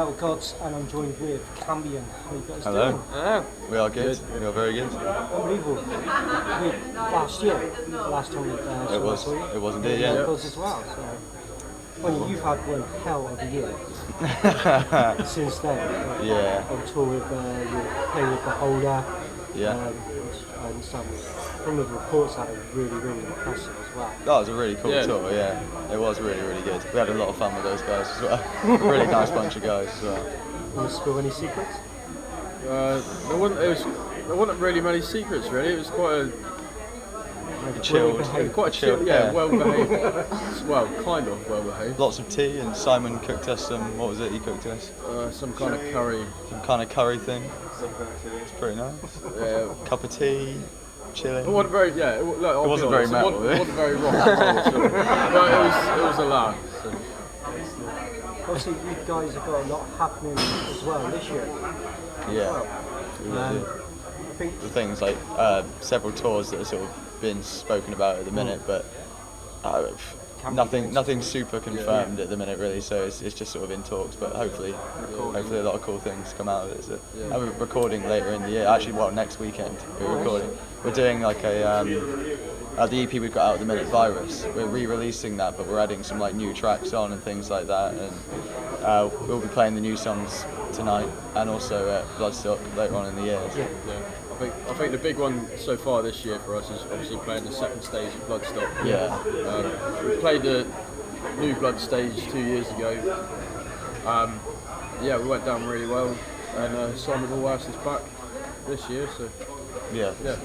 METALGODS, and I'm joined with Cambion. How you guys Hello. doing? We are good. We are very good. Unbelievable. Last year, last time we saw you. It was indeed, yeah. METALGODS as well. So, well, you've had one hell of a year since then. Yeah. On tour with you're playing with Beholder. Yeah. And some from the reports that are really impressive as well. That was a really cool tour, yeah. It was really good. We had a lot of fun with those guys as well. Really nice bunch of guys as well. Want to spill any secrets? There wasn't really many secrets really. It was quite Chilled. yeah, well behaved. Well, kind of well behaved. Lots of tea, and Simon cooked us some, what was it he cooked us? Some kind of curry. Some kind of curry thing. It's pretty nice. Yeah. Cup of tea, chilling. It wasn't very, yeah. It wasn't very metal, It wasn't very rock and roll. But it was a laugh. So. Obviously, you guys have got a lot happening as well this year. Yeah. I think The things like several tours that are sort of been spoken about at the minute, but nothing super confirmed at the minute really. So it's just sort of in talks, but hopefully a lot of cool things come out of it. So we're recording later in the year. Actually, well, next weekend we're recording. We're doing like a the EP we've got out at the minute, Virus. We're re-releasing that, but we're adding some like new tracks on and things like that. And we'll be playing the new songs tonight, and also at Bloodstock later on in the year. yeah. I think the big one so far this year for us is obviously playing the second stage of Bloodstock. Yeah. We played the new Blood stage 2 years ago. Yeah, we went down really well, and Simon Hallhouse is back this year, so Yeah. it's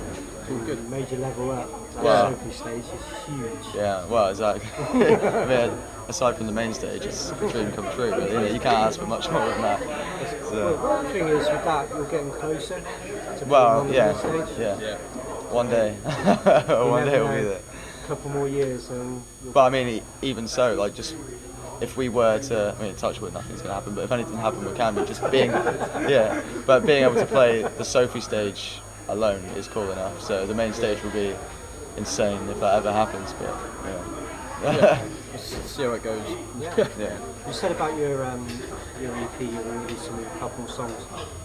all good. Major level up. That Wow. Sophie stage is huge. Yeah, well, exactly. I mean, aside from the main stage, it's a dream come true. Really. You can't ask for much more than that. So, Well, the thing is with that, you're getting closer to being well, on the yeah, main stage. yeah. One day, one day we'll be there. A couple more years and you'll But I mean, even so, like just if we were to, I mean, touch wood, nothing's going to happen. But if anything happened with Cambion, just being, but being able to play the Sophie stage alone is cool enough. So the main stage will be insane if that ever happens. But Yeah, let's see how it goes. yeah. You said about your EP, you're releasing a couple more songs.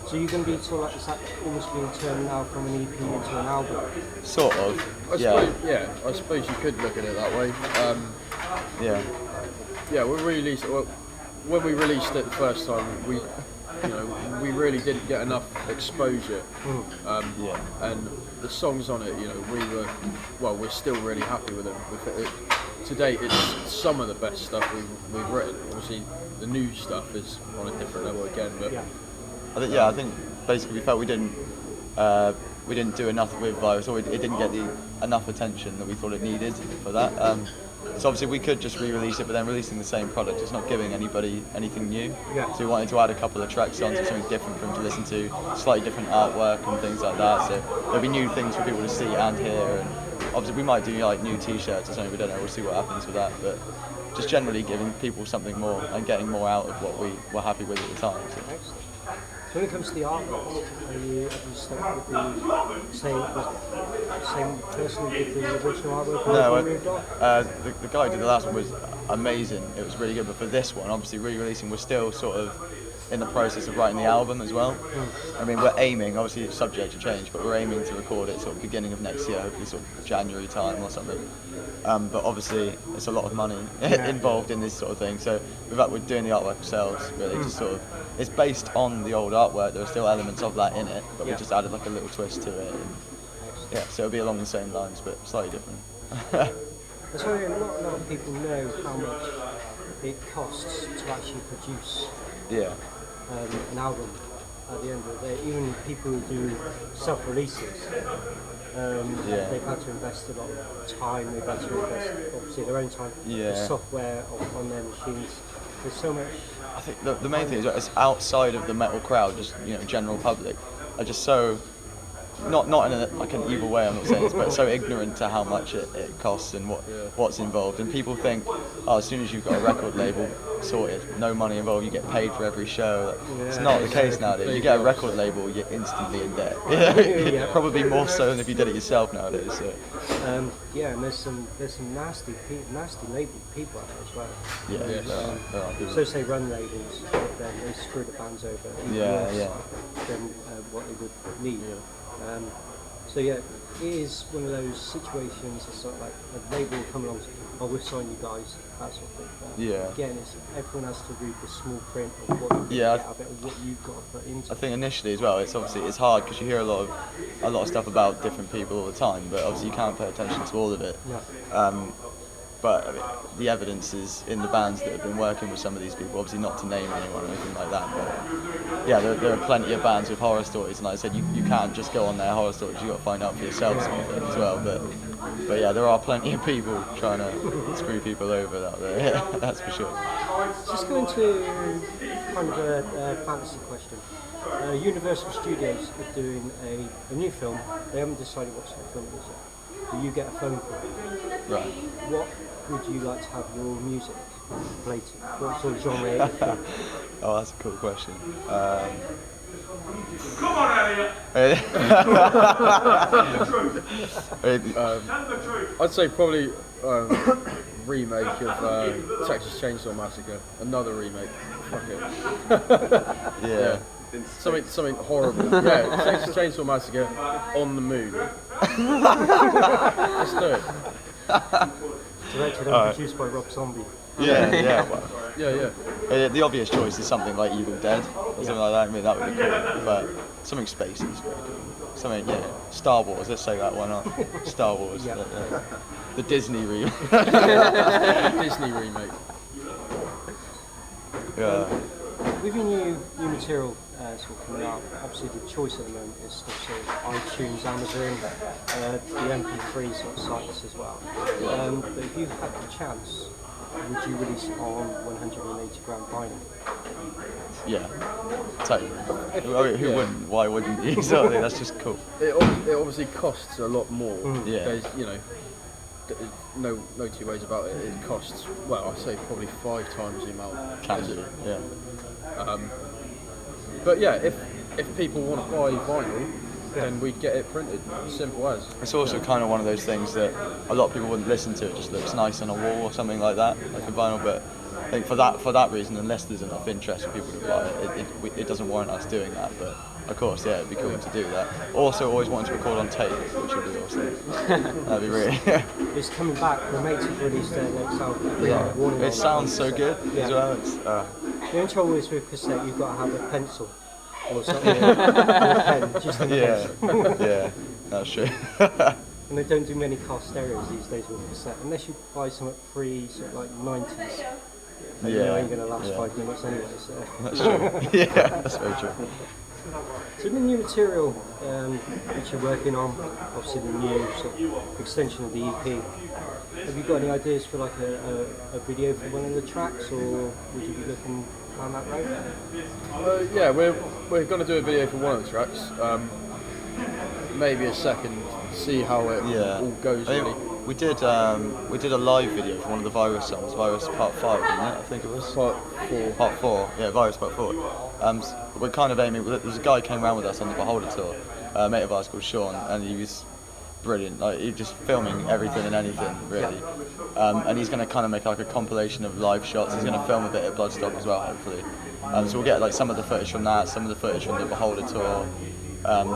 So you're going to be sort of like, is that almost being turned now from an EP into an album? Sort of. I suppose you could look at it that way. Yeah. Yeah, when we released it the first time, we really didn't get enough exposure. And the songs on it, we're still really happy with them. To date, it's some of the best stuff we've written. Obviously, the new stuff is on a different level again. But I think basically we felt we didn't do enough with Virus, or it didn't get enough attention that we thought it needed for that. So obviously we could just re-release it, but then releasing the same product, it's not giving anybody anything new. Yeah. So we wanted to add a couple of tracks on, so something different for them to listen to, slightly different artwork and things like that. So there'll be new things for people to see and hear, and obviously we might do like new T-shirts or something. We don't know. We'll see what happens with that, but just generally giving people something more and getting more out of what we were happy with at the time. So. Excellent. So when it comes to the artwork, have you stuck with the same person who did the original artwork? No, the guy who did the last one was amazing. It was really good, but for this one, obviously re-releasing, we're still sort of in the process of writing the album as well. I mean, we're aiming, obviously it's subject to change, but we're aiming to record it sort of beginning of next year, hopefully sort of January time or something. But obviously it's a lot of money involved in this sort of thing, so we're doing the artwork ourselves, really, just sort of, it's based on the old artwork, there are still elements of that in it, but we just added like a little twist to it. And, so it'll be along the same lines, but slightly different. That's why not a lot of people know how much it costs to actually produce an album at the end of the day. Even people who do self-releases, they've had to invest a lot of time, they've had to invest obviously their own time, the software on their machines. There's so much. I think the main thing is outside of the metal crowd, just general public, are just so not in like an evil way, I'm not saying this, but so ignorant to how much it costs and what's involved. And people think, oh, as soon as you've got a record label sorted, no money involved, you get paid for every show. It's not the case nowadays. You get a record label, you're instantly in debt. Probably more so than if you did it yourself nowadays. So. Yeah, and there's some nasty label people out there as well. There are people. So say run labels, but then they screw the bands over than what they would need. So yeah, it is one of those situations. It's sort of like a label will come along, oh, we'll sign you guys, that sort of thing. But again, everyone has to read the small print of what you get out of it, or what you've got to put into it. I think initially as well, it's hard because you hear a lot of stuff about different people all the time, but obviously you can't pay attention to all of it. But I mean, the evidence is in the bands that have been working with some of these people, obviously not to name anyone or anything like that, but yeah, there are plenty of bands with horror stories, and like I said, you can't just go on their horror stories, you've got to find out for yourself sort of thing as well, but yeah, there are plenty of people trying to screw people over out there, yeah, that's for sure. Just going to kind of a fantasy question. Universal Studios are doing a new film, they haven't decided what sort of film it is yet, but you get a phone call. Right. What would you like to have your music played to? What sort of genre? Oh, that's a cool question. Come on, Elliot! I'd say probably remake of Texas Chainsaw Massacre. Another remake. Fuck it. Yeah. Something horrible. Yeah, Texas Chainsaw Massacre on the moon. Let's do it. Directed and produced by Rob Zombie. Yeah. The obvious choice is something like Evil Dead or something like that. I mean, that would be cool. But something spacey is very cool. Something, Star Wars. Let's say that. Why not? Star Wars. The Disney remake. Disney remake. Yeah. With your new material sort of coming out, obviously the choice at the moment is still sort of iTunes, Amazon, the MP3 sort of sites as well. But if you had the chance, would you release it on 180 gram vinyl? Yeah. Totally. Who wouldn't? Why wouldn't you? Exactly. That's just cool. It obviously costs a lot more. Yeah. There's, no two ways about it. It costs, well, I'd say probably 5 times the amount. Can do. Yeah. But yeah, if people want to buy vinyl, then we'd get it printed. Simple as. It's also kind of one of those things that a lot of people wouldn't listen to. It just looks nice on a wall or something like that, like a vinyl. But I think for that reason, unless there's enough interest for people to buy it, it doesn't warrant us doing that. But of course, yeah, it'd be cool to do that. Also, always wanted to record on tape, which would be awesome. That'd be really. It's coming back. The mates have released their next album. It sounds so good as well. It's, the only trouble is with cassette, you've got to have a pencil or something, or a pen, just in case. Yeah, that's true. And they don't do many car stereos these days with cassette, unless you buy some at sort of like 90s. You know, ain't going to last 5 minutes anyway. So. That's true. Yeah, that's very true. So the new material which you're working on, obviously the new sort of extension of the EP, have you got any ideas for like a video for one of the tracks, or would you be looking down that road? Yeah, we're going to do a video for one of the tracks. Maybe a second, see how it all goes. Really. We did a live video for one of the Virus songs, Virus Part 5, wasn't it? I think it was. Part 4. Part 4, yeah, Virus Part 4. We're kind of aiming. There's a guy who came around with us on the Beholder tour, a mate of ours called Sean, and he was brilliant. Like, he was just filming everything and anything, really. And he's going to kind of make like a compilation of live shots. He's going to film a bit of Bloodstock as well, hopefully. So we'll get like some of the footage from that, some of the footage from the Beholder tour,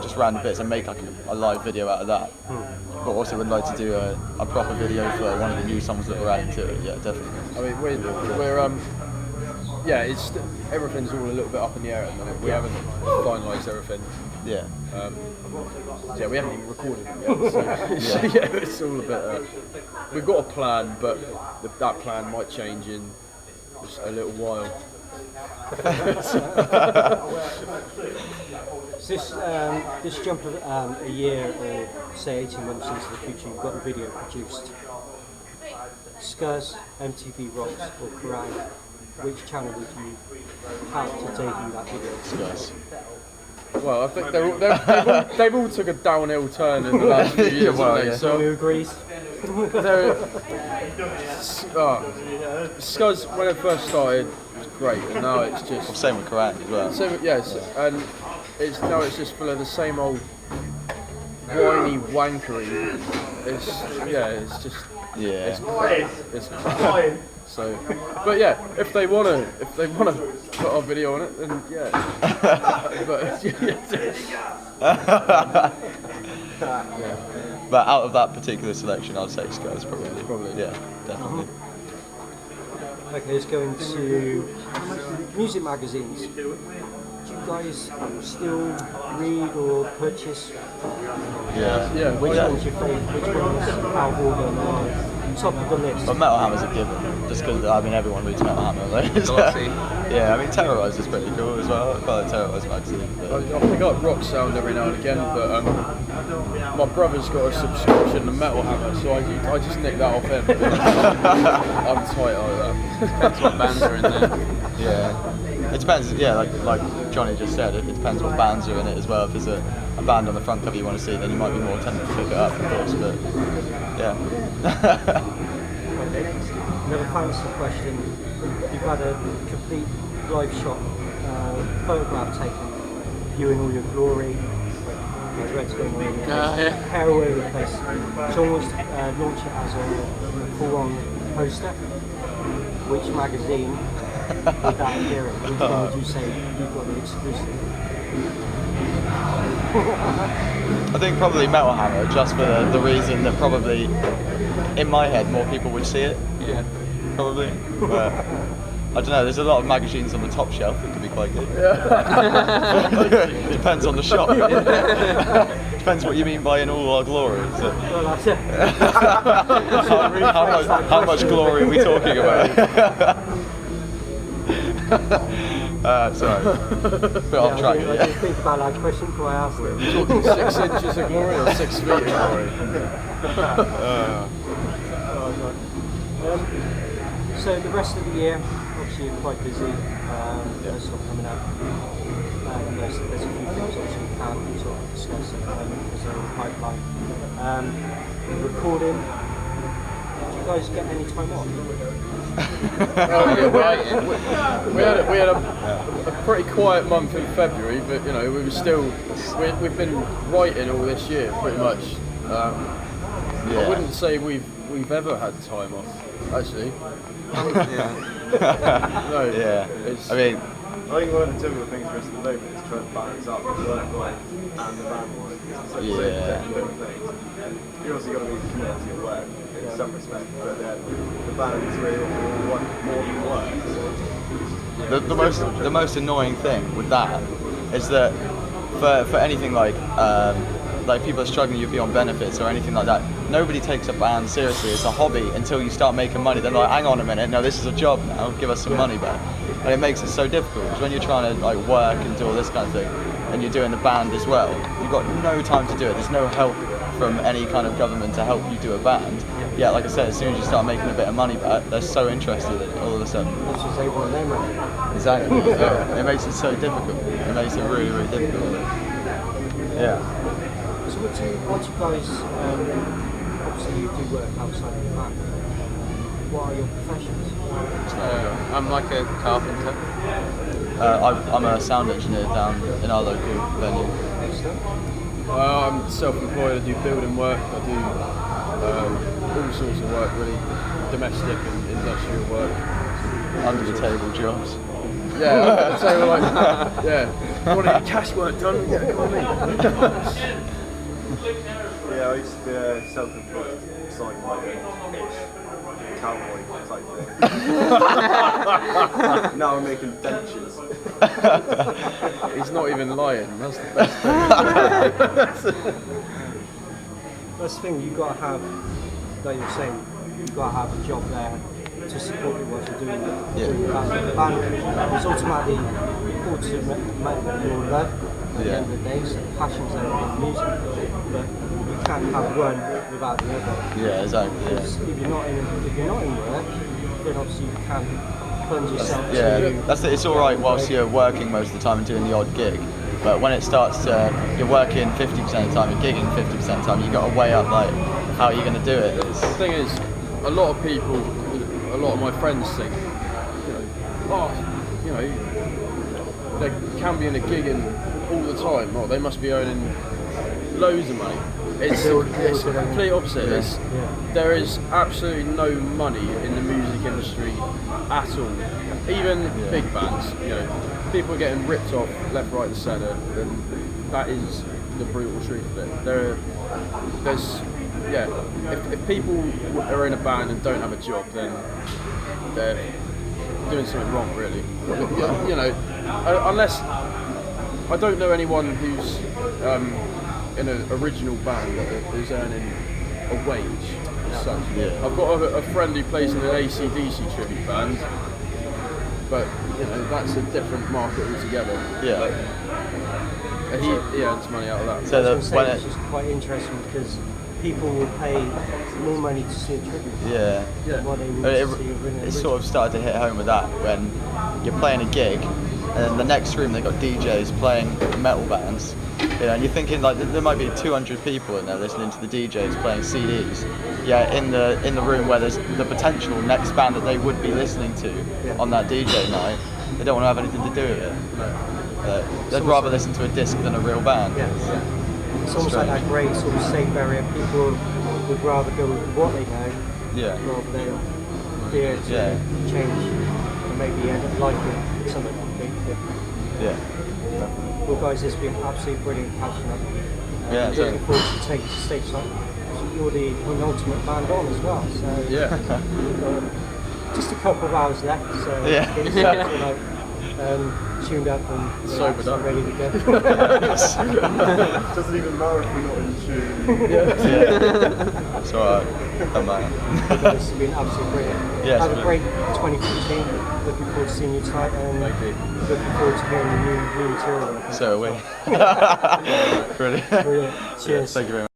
just random bits, and make like a live video out of that. But also would like to do a proper video for one of the new songs that we're adding to it. Yeah, definitely. I mean, we're it's everything's all a little bit up in the air at the moment. We haven't finalised everything. Yeah. Yeah, we haven't even recorded it yet. So it's all a bit. We've got a plan, but that plan might change in just a little while. So this jump of a year or say 18 months into the future, you've got the video produced. Scuzz, MTV Rocks or Kerrang, which channel would you have to debut that video? Scuzz. Well, I think they've all took a downhill turn in the last few years, well, haven't they? yeah. So Who agrees? Scuzz, when it first started, was great, and now it's just Same with Kerrang as well. and it's just full of the same old whiny wankery. It's just Yeah. it's crap. So, but yeah, if they wanna put our video on it, then yeah. But out of that particular selection, I'd say Scuzz probably. Yeah, definitely. Okay, let's go into music magazines. Do you guys still read or purchase? Yeah. Which one's your favourite? Which one's out of order now? Top of the list? But Metal Hammer's a given, just because everyone reads Metal Hammer. Like, yeah, I mean Terrorize is pretty cool as well. I quite like Terrorize magazine. I pick up Rock Sound every now and again, but my brother's got a subscription to Metal Hammer, so I just nick that off him. I'm tight like that. Depends what bands are in there. Yeah, it depends. Yeah, like Johnny just said, it depends what bands are in it as well. If there's a band on the front cover you want to see, then you might be more tempted to pick it up, of course. But yeah. Okay. Another fancy question. You've had a complete live shot photograph taken, you in all your glory, like red's going all over the place, hair all over the place. Someone wants to launch it as a full-on poster. Which magazine would that appear in? Which one would you say you've got the exclusive? I think probably Metal Hammer, just for the reason that probably, in my head, more people would see it. Yeah. Probably. But I don't know, there's a lot of magazines on the top shelf that could be quite good. Depends on the shop. Depends what you mean by in all our glory. So. Well, that's it. How much glory are we talking about? Sorry, bit off track. I did think about that question before I asked it. 6 inches of glory or 6 feet of glory? So the rest of the year, obviously you're quite busy. There's stuff coming out. There's a few things obviously we can't sort of discuss at the moment because they're in the pipeline. Recording. Did you guys get any time off? We had a pretty quiet month in February, but you know we've been writing all this year pretty much. I wouldn't say we've ever had time off actually. No. Yeah. It's, I mean, I think one of the typical things for us at the moment is trying to balance up the work life and the band life. It's like so different things. You also got to be committed to your work in some respect, but then the band is really more than work. So the most annoying thing with that is that for anything like people are struggling, you'd be on benefits or anything like that. Nobody takes a band seriously. It's a hobby until you start making money. They're like, hang on a minute, no, this is a job now. Give us some money back. And it makes it so difficult because when you're trying to like work and do all this kind of thing, and you're doing the band as well, you've got no time to do it. There's no help from any kind of government to help you do a band. Yeah, like I said, as soon as you start making a bit of money back, they're so interested in it all of a sudden. Let's just say one name, right? Exactly. Yeah. It makes it so difficult. It makes it really, really difficult. Yeah. So what do you guys, obviously you do work outside of the band. What are your professions? I'm like a carpenter. I'm a sound engineer down in our local venue. Excellent. I'm self-employed. I do building work. I do all sorts of work, really, domestic and industrial work. Under the table jobs. Yeah, so like, yeah. Want to get cash work done? Yeah, come on in. yeah, I used to be a self-employed side ish cowboy type thing. Now I'm making dentures. He's not even lying. That's the best thing. That's the thing, you've got to have, like you're saying, you've got to have a job there to support you whilst you're doing the band. The band is ultimately your love at the end of the day, so the passion's there in music, but you can't have one without the other. Yeah, exactly. Yeah. If you're not in work, then obviously you can't plunge yourself That's it. It's all right whilst you're working most of the time and doing the odd gig. But when it starts to, you're working 50% of the time, you're gigging 50% of the time, you've got to weigh up like how are you going to do it. The thing is, a lot of people, a lot of my friends think, they're Cambion are gigging all the time. Oh, they must be earning loads of money. It's the complete opposite. There is absolutely no money in the music industry at all. Even big bands, people are getting ripped off left, right, and centre, and that is the brutal truth of it. If people are in a band and don't have a job, then they're doing something wrong, really. Unless I don't know anyone who's in an original band that is earning a wage as such. I've got a friend who plays in an AC/DC tribute band, but that's a different market altogether. He earns money out of that. So it's just quite interesting because people will pay more money to see a tribute. What they would to see it sort of started to hit home with that when you're playing a gig, and in the next room they got DJs playing metal bands. And you're thinking like there might be 200 people in there listening to the DJs playing CDs. In the room where there's the potential next band that they would be listening to on that DJ night, they don't want to have anything to do with it. They'd rather listen to a disc than a real band. It's almost like that grey sort of safe area. People would rather go with what they know rather than fear to change and maybe end up liking something completely different. Well guys, it's been absolutely brilliant catching up. Looking forward to taking to stage like you're the penultimate band on as well. So just a couple of hours left, so get yourself tuned up and sobered up, ready to go. Doesn't even matter if we're not in tune. It's alright. This has been absolutely brilliant. Have a great 2015. Looking forward to seeing you tonight, and looking forward to hearing the new material. So are we. Brilliant. Cheers. Thank you very much.